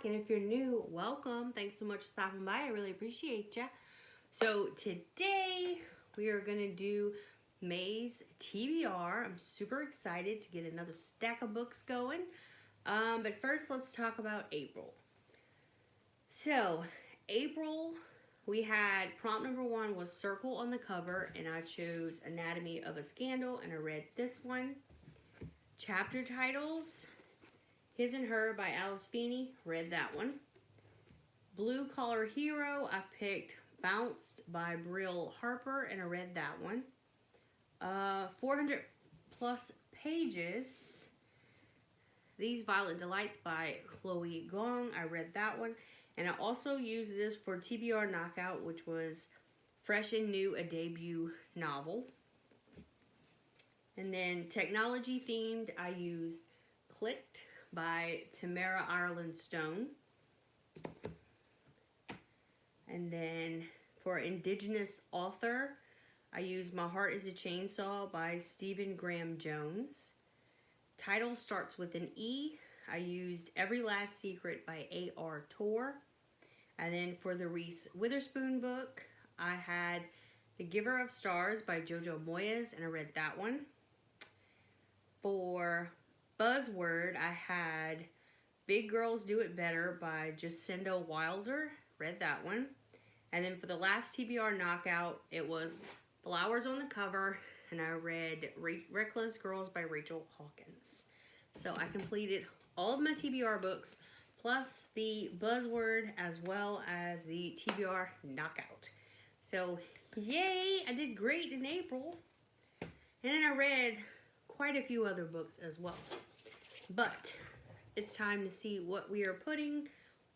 back, and if you're new, welcome. Thanks so much for stopping by. I really appreciate ya. So today we are gonna do May's TBR. I'm super excited to get another stack of books going. But first, let's talk about April. So April, we had prompt number 1 was circle on the cover, and I chose Anatomy of a Scandal, and I read this one. Chapter titles: His and Her by Alice Feeney, read that one. Blue Collar Hero, I picked Bounced by Brill Harper, and I read that one. 400 plus pages, These Violet Delights by Chloe Gong, I read that one. And I also used this for TBR Knockout, which was Fresh and New, a debut novel. And then technology themed, I used Clicked by Tamara Ireland Stone. And then for Indigenous author, I used My Heart is a Chainsaw by Stephen Graham Jones. Title starts with an E. I used Every Last Secret by A.R. Torr. And then for the Reese Witherspoon book, I had The Giver of Stars by Jojo Moyes, and I read that one. For Buzzword, I had Big Girls Do It Better by Jacinda Wilder, read that one. And then for the last TBR Knockout, it was Flowers on the Cover, and I read Reckless Girls by Rachel Hawkins. So I completed all of my TBR books, plus the Buzzword, as well as the TBR Knockout. So, yay! I did great in April. And then I read quite a few other books as well. But it's time to see what we are putting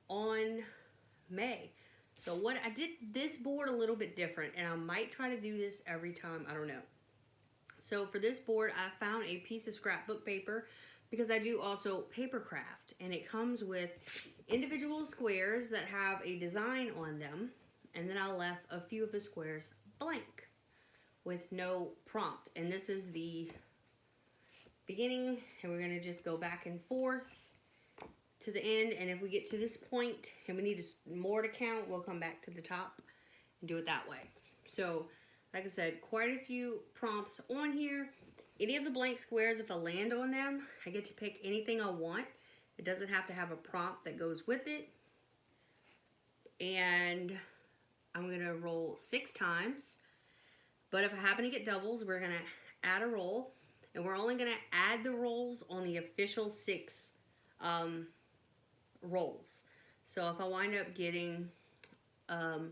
on May. So what I did this board a little bit different, and I might try to do this every time, I don't know. So for this board, I found a piece of scrapbook paper because I do also paper craft, and it comes with individual squares that have a design on them, and then I left a few of the squares blank with no prompt. And this is the beginning, and we're gonna just go back and forth to the end, and if we get to this point and we need more to count, we'll come back to the top and do it that way. So like I said, quite a few prompts on here. Any of the blank squares, if I land on them, I get to pick anything I want. It doesn't have to have a prompt that goes with it. And I'm gonna roll 6 times, but if I happen to get doubles, we're gonna add a roll, and we're only gonna add the rolls on the official 6 rolls. So if I wind up getting an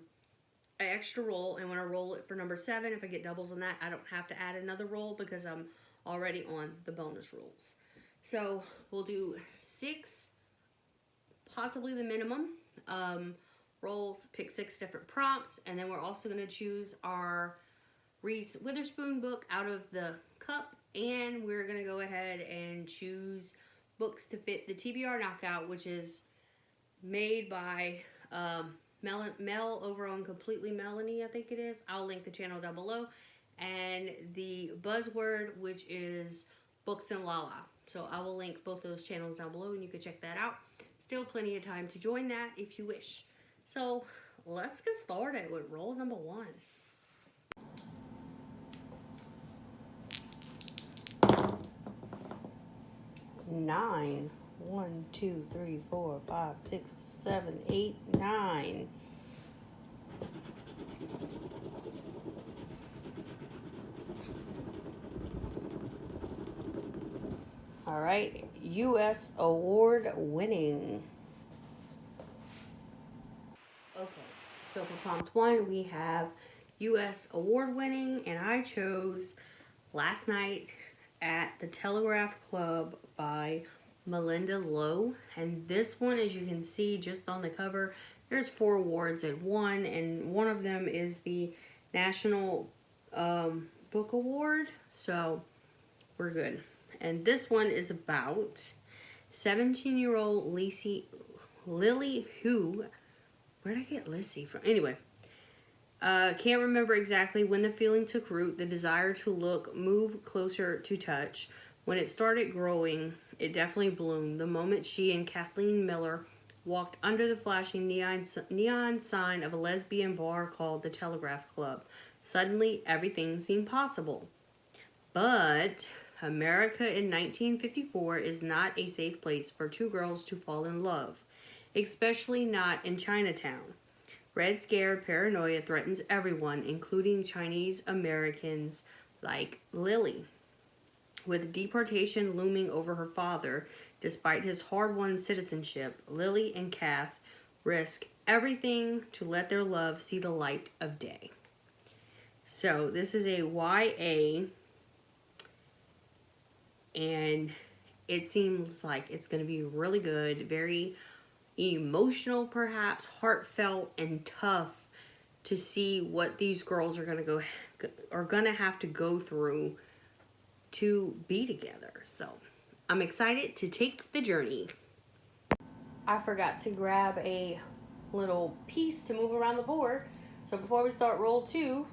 extra roll and want to roll it for number 7, if I get doubles on that, I don't have to add another roll because I'm already on the bonus rolls. So we'll do 6, possibly the minimum rolls, pick 6 different prompts, and then we're also going to choose our Reese Witherspoon book out of the cup, and we're going to go ahead and choose books to fit the TBR Knockout, which is made by Mel over on Completely Melanie, I think it is. I'll link the channel down below. And the Buzzword, which is Books and LaLa. So I will link both those channels down below, and you can check that out. Still plenty of time to join that if you wish. So let's get started with roll number 1. Nine. 1, 2, 3, 4, 5, 6, 7, 8, 9. All right, U.S. award winning. Okay, so for prompt 1, we have U.S. award winning, and I chose Last Night at the Telegraph Club by Melinda Lowe. And this one, as you can see just on the cover, there's 4 awards at one, and one of them is the National Book Award, so we're good. And this one is about 17-year-old Lily who, where'd I get Lissy from? Anyway, can't remember exactly when the feeling took root, the desire to look, move closer to touch. When it started growing, it definitely bloomed. The moment she and Kathleen Miller walked under the flashing neon sign of a lesbian bar called the Telegraph Club. Suddenly, everything seemed possible. But America in 1954 is not a safe place for two girls to fall in love, especially not in Chinatown. Red Scare paranoia threatens everyone, including Chinese Americans like Lily. With deportation looming over her father, despite his hard-won citizenship, Lily and Kath risk everything to let their love see the light of day. So this is a YA, and it seems like it's going to be really good, very emotional, perhaps heartfelt and tough to see what these girls are going to have to go through to be together. So I'm excited to take the journey. I forgot to grab a little piece to move around the board. So before we start roll 2,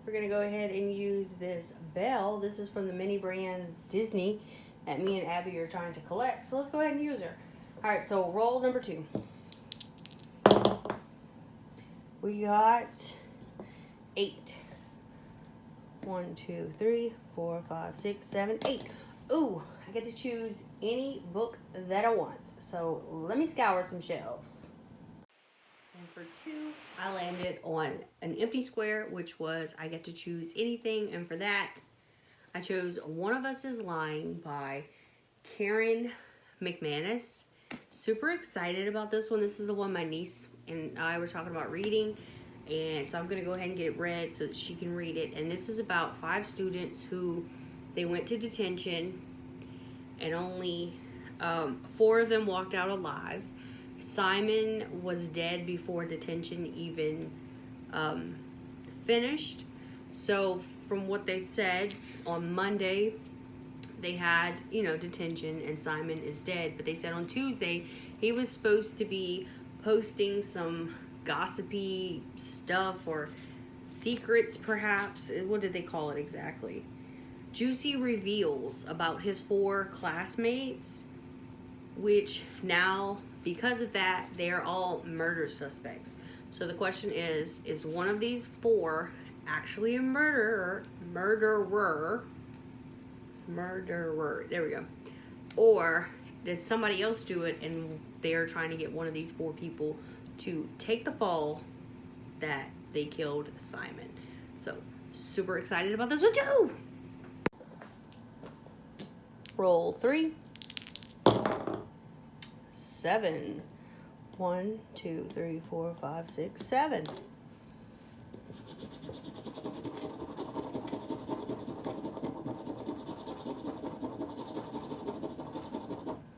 we're going to go ahead and use this bell. This is from the Mini Brands Disney that me and Abby are trying to collect. So let's go ahead and use her. All right, so roll number 2. We got 8. 1, 2, 3, 4, 5, 6, 7, 8. Ooh, I get to choose any book that I want. So let me scour some shelves. And for 2, I landed on an empty square, which was I get to choose anything. And for that, I chose One of Us is Lying by Karen McManus. Super excited about this one. This is the one my niece and I were talking about reading. And so I'm going to go ahead and get it read so that she can read it. And this is about 5 students who they went to detention and only 4 of them walked out alive. Simon was dead before detention even finished. So from what they said, on Monday they had, detention and Simon is dead. But they said on Tuesday he was supposed to be posting some gossipy stuff or secrets, perhaps. What did they call it exactly? Juicy reveals about his 4 classmates, which now, because of that, they are all murder suspects. So the question is one of these 4 actually a murderer, there we go, or did somebody else do it and they're trying to get one of these 4 people to take the fall that they killed Simon. So super excited about this one too. Roll 3. 7. 1, 2, 3, 4, 5, 6, 7.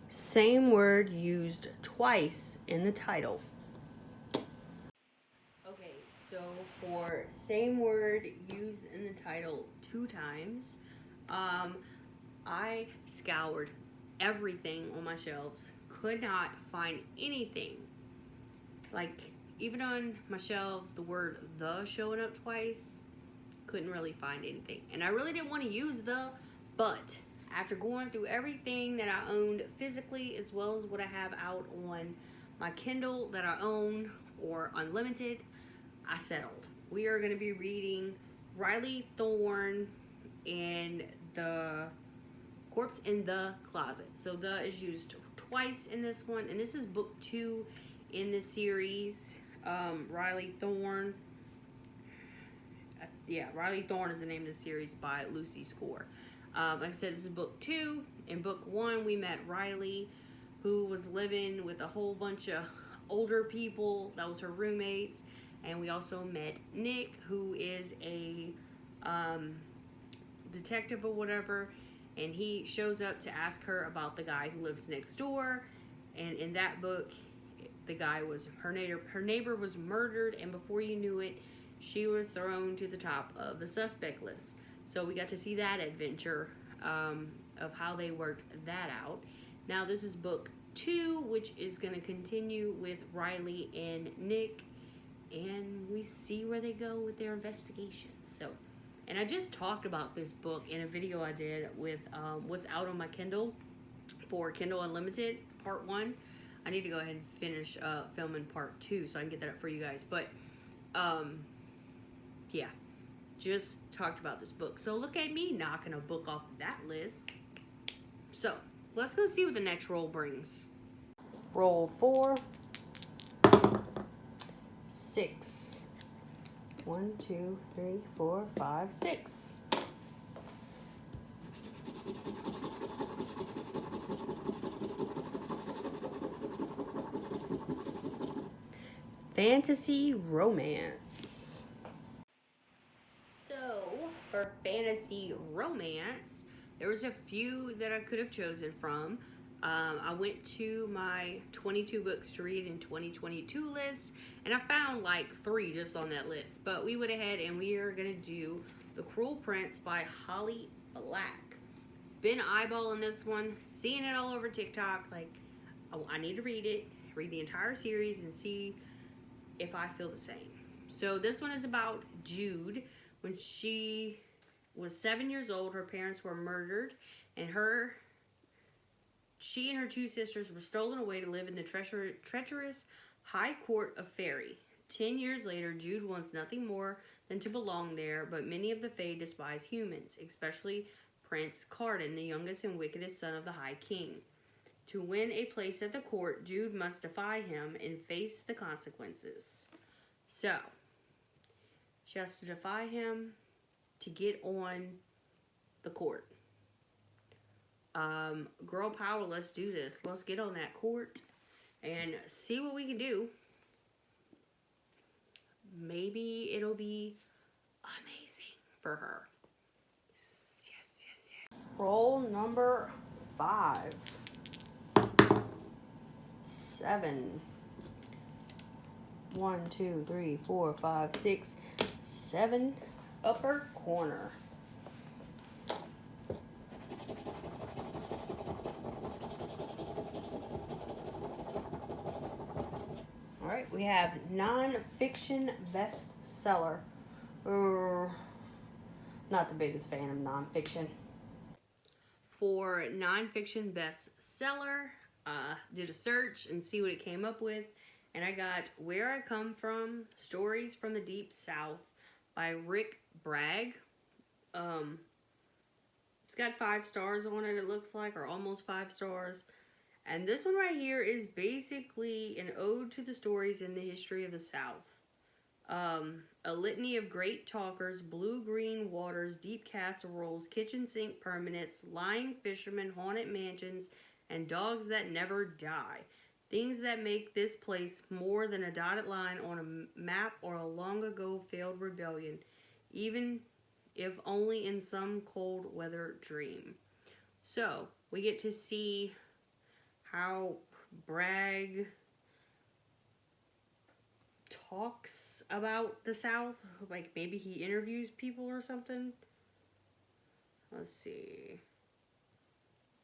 Same word used twice in the title. Okay, so for same word used in the title 2 times, I scoured everything on my shelves, could not find anything. Like, even on my shelves, the word the showing up twice, couldn't really find anything. And I really didn't want to use the, but after going through everything that I owned physically, as well as what I have out on my Kindle that I own or unlimited, I settled. We are going to be reading Riley Thorne and the Corpse in the Closet. So the is used twice in this one, and this is book 2 in the series. Riley Thorne. Riley Thorne is the name of the series by Lucy Score. Like I said, this is book 2. In book 1, we met Riley, who was living with a whole bunch of older people. That was her roommates. And we also met Nick, who is a detective or whatever. And he shows up to ask her about the guy who lives next door. And in that book, the guy was her neighbor was murdered, and before you knew it, she was thrown to the top of the suspect list. So we got to see that adventure of how they worked that out. Now this is book 2, which is going to continue with Riley and Nick, and we see where they go with their investigations. So, and I just talked about this book in a video I did with what's out on my Kindle for Kindle Unlimited Part 1. I need to go ahead and finish filming part 2 so I can get that up for you guys. But yeah, just talked about this book. So look at me knocking a book off that list. So let's go see what the next roll brings. Roll 4, 6. 1, 2, 3, 4, 5, 6. Fantasy romance. So, for fantasy romance, there was a few that I could have chosen from. I went to my 22 books to read in 2022 list, and I found like 3 just on that list. But we went ahead and we are going to do The Cruel Prince by Holly Black. Been eyeballing this one, seeing it all over TikTok. Like, I need to read it, read the entire series, and see if I feel the same. So this one is about Jude. When she was 7 years old, her parents were murdered, and she and her 2 sisters were stolen away to live in the treacherous High Court of Fairy. 10 years later, Jude wants nothing more than to belong there, but many of the Fae despise humans, especially Prince Carden, the youngest and wickedest son of the High King. To win a place at the court, Jude must defy him and face the consequences. So, she has to defy him to get on the court. Girl power, let's do this. Let's get on that court and see what we can do. Maybe it'll be amazing for her. Yes. Roll number 5. 7. 1, 2, 3, 4, 5, 6, 7. Upper corner. Alright, we have Nonfiction bestseller. Not the biggest fan of nonfiction. For Nonfiction bestseller, did a search and see what it came up with. And I got Where I Come From, Stories from the Deep South by Rick Bragg. It's got 5 stars on it, it looks like, or almost 5 stars. And this one right here is basically an ode to the stories in the history of the South. A litany of great talkers, blue-green waters, deep casseroles, kitchen sink permanents, lying fishermen, haunted mansions, and dogs that never die. Things that make this place more than a dotted line on a map or a long ago failed rebellion, even if only in some cold weather dream. So, we get to see how Bragg talks about the South. Like, maybe he interviews people or something. Let's see.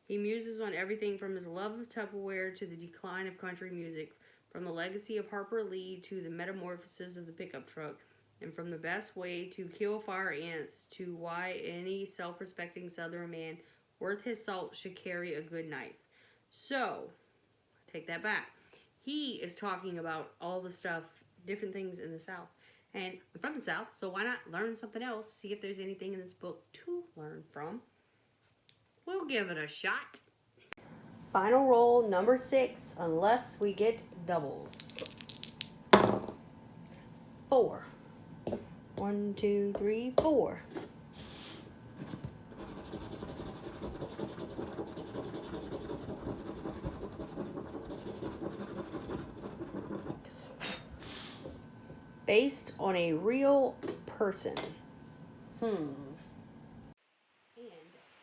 He muses on everything from his love of Tupperware to the decline of country music, from the legacy of Harper Lee to the metamorphosis of the pickup truck, and from the best way to kill fire ants to why any self-respecting Southern man worth his salt should carry a good knife. So, take that back. He is talking about all the stuff, different things in the South. And I'm from the South, so why not learn something else? See if there's anything in this book to learn from. We'll give it a shot. Final roll number 6, unless we get doubles. 4. 1, 2, 3, 4. Based on a real person. And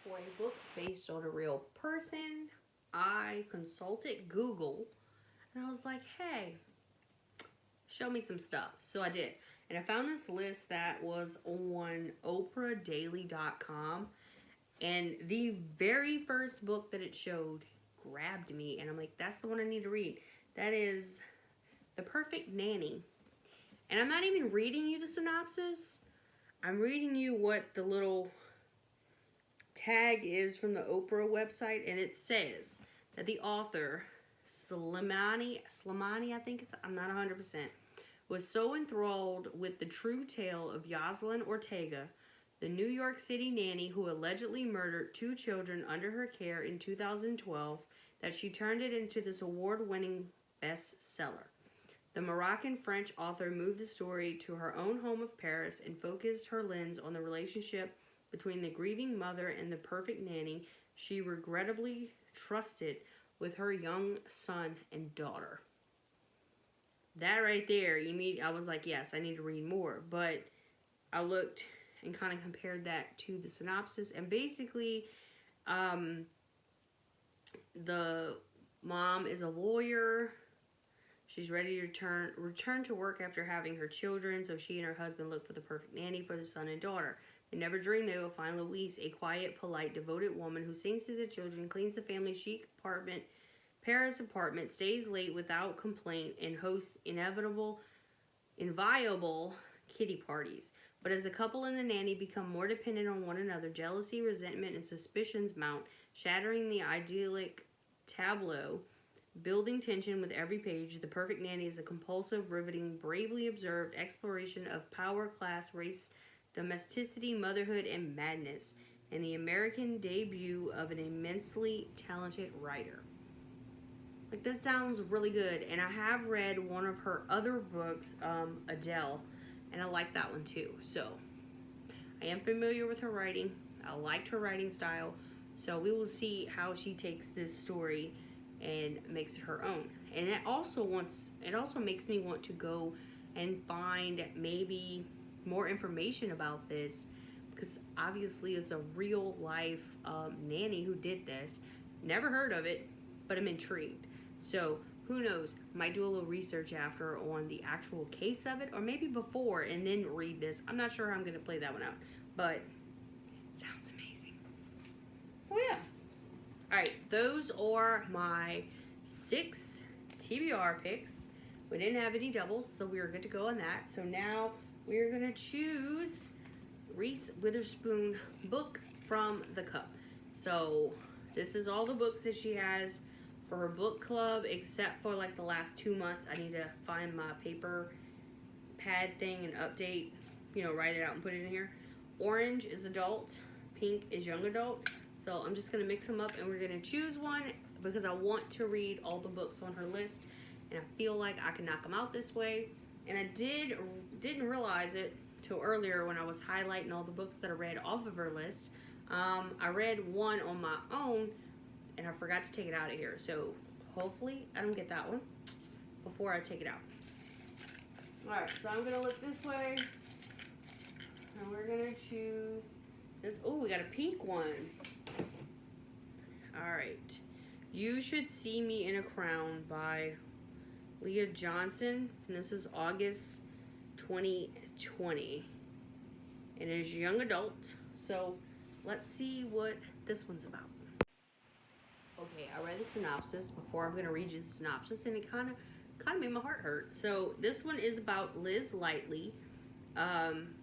for a book based on a real person, I consulted Google and I was like, hey, show me some stuff. So I did. And I found this list that was on oprahdaily.com. And the very first book that it showed grabbed me. And I'm like, that's the one I need to read. That is The Perfect Nanny. And I'm not even reading you the synopsis. I'm reading you what the little tag is from the Oprah website. And it says that the author / Slimani, I think I'm not 100%, was so enthralled with the true tale of Yoselin Ortega, the New York City nanny who allegedly murdered 2 children under her care in 2012, that she turned it into this award-winning bestseller. The Moroccan-French author moved the story to her own home of Paris and focused her lens on the relationship between the grieving mother and the perfect nanny she regrettably trusted with her young son and daughter. That right there, I was like, yes, I need to read more. But I looked and kind of compared that to the synopsis. And basically, the mom is a lawyer. She's ready to return to work after having her children, so she and her husband look for the perfect nanny for their son and daughter. They never dream they will find Louise, a quiet, polite, devoted woman who sings to the children, cleans the family chic Paris apartment, stays late without complaint, and hosts inviolable kiddie parties. But as the couple and the nanny become more dependent on one another, jealousy, resentment, and suspicions mount, shattering the idyllic tableau. Building tension with every page, The Perfect Nanny is a compulsive, riveting, bravely observed exploration of power, class, race, domesticity, motherhood, and madness, and the American debut of an immensely talented writer. Like, that sounds really good, and I have read one of her other books, Adele, and I like that one too. So, I am familiar with her writing. I liked her writing style, so we will see how she takes this story and makes it her own. And it also makes me want to go and find maybe more information about this, because obviously it's a real life nanny who did this. Never heard of it, but I'm intrigued. So who knows, might do a little research after on the actual case of it, or maybe before and then read this. I'm not sure how I'm going to play that one out, but it sounds amazing. So yeah. Alright, those are my 6 TBR picks. We didn't have any doubles, so we were good to go on that. So now we're going to choose Reese Witherspoon book from the cup. So this is all the books that she has for her book club, except for like the last 2 months. I need to find my paper pad thing and update, write it out and put it in here. Orange is adult, pink is young adult. So I'm just going to mix them up, and we're going to choose one because I want to read all the books on her list, and I feel like I can knock them out this way. And I didn't realize it till earlier when I was highlighting all the books that I read off of her list. I read one on my own, and I forgot to take it out of here. So hopefully I don't get that one before I take it out. Alright, so I'm going to look this way, and we're going to choose this. Oh, we got a pink one. Alright. You Should See Me in a Crown by Leah Johnson. And this is August 2020. And it is young adult. So let's see what this one's about. Okay, I read the synopsis before. I'm going to read you the synopsis, and it kind of made my heart hurt. So this one is about Liz Lightly.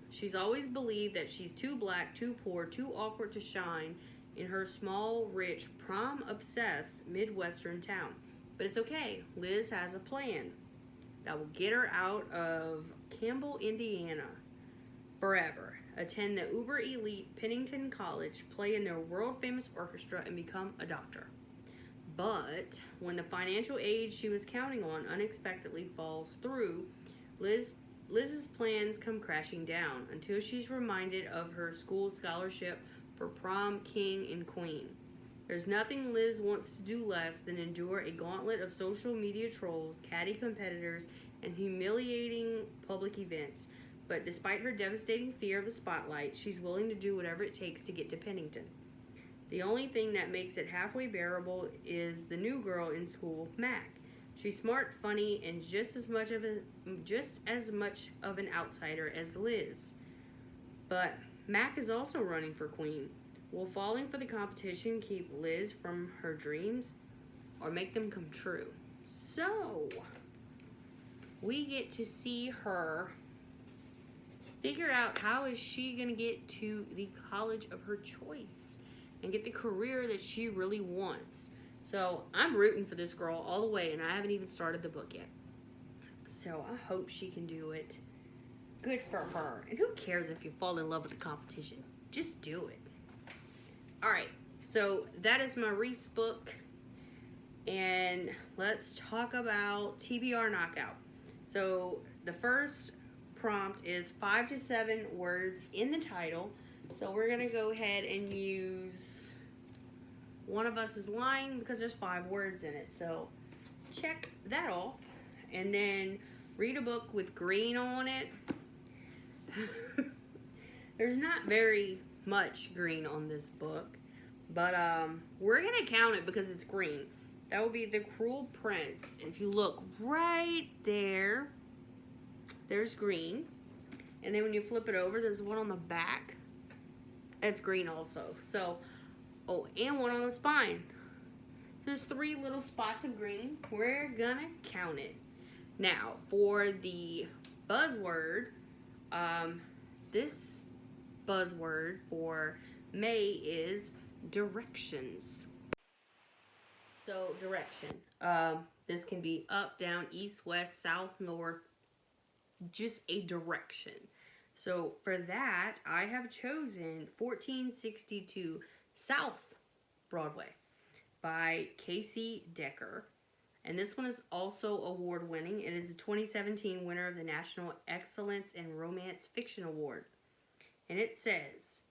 She's always believed that she's too black, too poor, too awkward to shine in her small, rich, prom-obsessed Midwestern town. But it's okay. Liz has a plan that will get her out of Campbell, Indiana forever. Attend the uber-elite Pennington College, play in their world-famous orchestra, and become a doctor. But when the financial aid she was counting on unexpectedly falls through, Liz's plans come crashing down until she's reminded of her school scholarship for prom king and queen. There's nothing Liz wants to do less than endure a gauntlet of social media trolls, catty competitors, and humiliating public events. But despite her devastating fear of the spotlight, she's willing to do whatever it takes to get to Pennington. The only thing that makes it halfway bearable is the new girl in school, Mac. She's smart, funny, and just as much of an outsider as Liz. But Mac is also running for queen. Will falling for the competition keep Liz from her dreams or make them come true? So, we get to see her figure out how is she going to get to the college of her choice and get the career that she really wants. So I'm rooting for this girl all the way, and I haven't even started the book yet. So I hope she can do it. Good for her. And who cares if you fall in love with the competition? Just do it. Alright, so that is my Reese book. And let's talk about TBR Knockout. So the first prompt is 5 to 7 words in the title. So we're going to go ahead and use One of Us is Lying because there's 5 words in it. So check that off. And then read a book with green on it. There's not very much green on this book, but we're gonna count it because it's green. That would be The Cruel Prince. If you look right there, there's green, and then when you flip it over, there's one on the back that's green also. So, oh, and one on the spine. There's 3 little spots of green. We're gonna count it. Now, for the buzzword, this buzzword for May is directions. So, direction. This can be up, down, east, west, south, north, just a direction. So, for that, I have chosen 1462 South Broadway by Casey Decker. And this one is also award-winning. It is a 2017 winner of the National Excellence in Romance Fiction Award. And it says,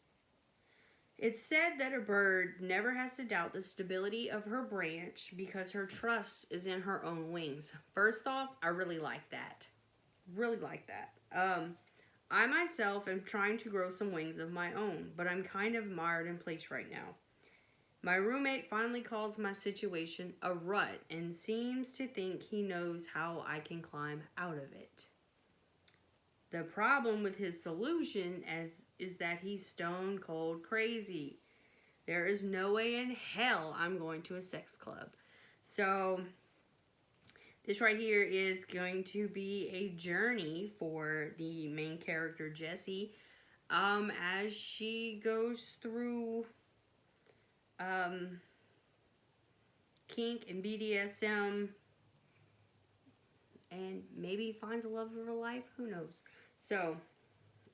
"It's said that a bird never has to doubt the stability of her branch because her trust is in her own wings." First off, I really like that. Really like that. I myself am trying to grow some wings of my own, but I'm kind of mired in place right now. My roommate finally calls my situation a rut and seems to think he knows how I can climb out of it. The problem with his solution is that he's stone cold crazy. There is no way in hell I'm going to a sex club. So this right here is going to be a journey for the main character, Jessie, as she goes through kink and BDSM and maybe finds a love of her life. Who knows? So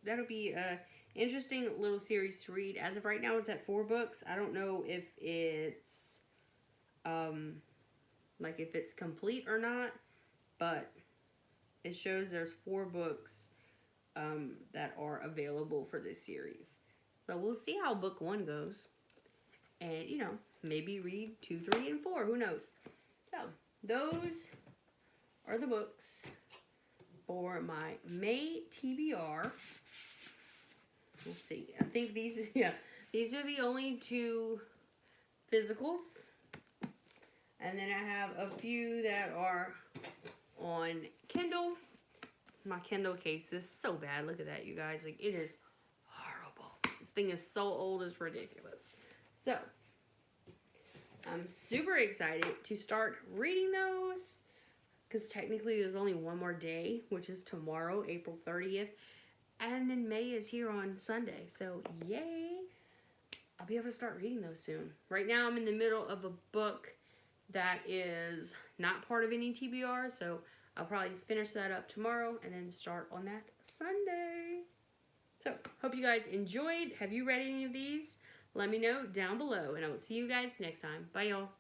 that'll be a interesting little series to read. As of right now, it's at 4 books. I don't know if it's like if it's complete or not, but it shows there's 4 books that are available for this series. So we'll see how book 1 goes. And, you know, maybe read 2, 3, and 4. Who knows? So, those are the books for my May TBR. We'll see. I think these are the only 2 physicals. And then I have a few that are on Kindle. My Kindle case is so bad. Look at that, you guys. Like, it is horrible. This thing is so old, it's ridiculous. So, I'm super excited to start reading those because technically there's only one more day, which is tomorrow, April 30th. And then May is here on Sunday. So, yay! I'll be able to start reading those soon. Right now, I'm in the middle of a book that is not part of any TBR. So, I'll probably finish that up tomorrow and then start on that Sunday. So, hope you guys enjoyed. Have you read any of these? Let me know down below, and I will see you guys next time. Bye, y'all.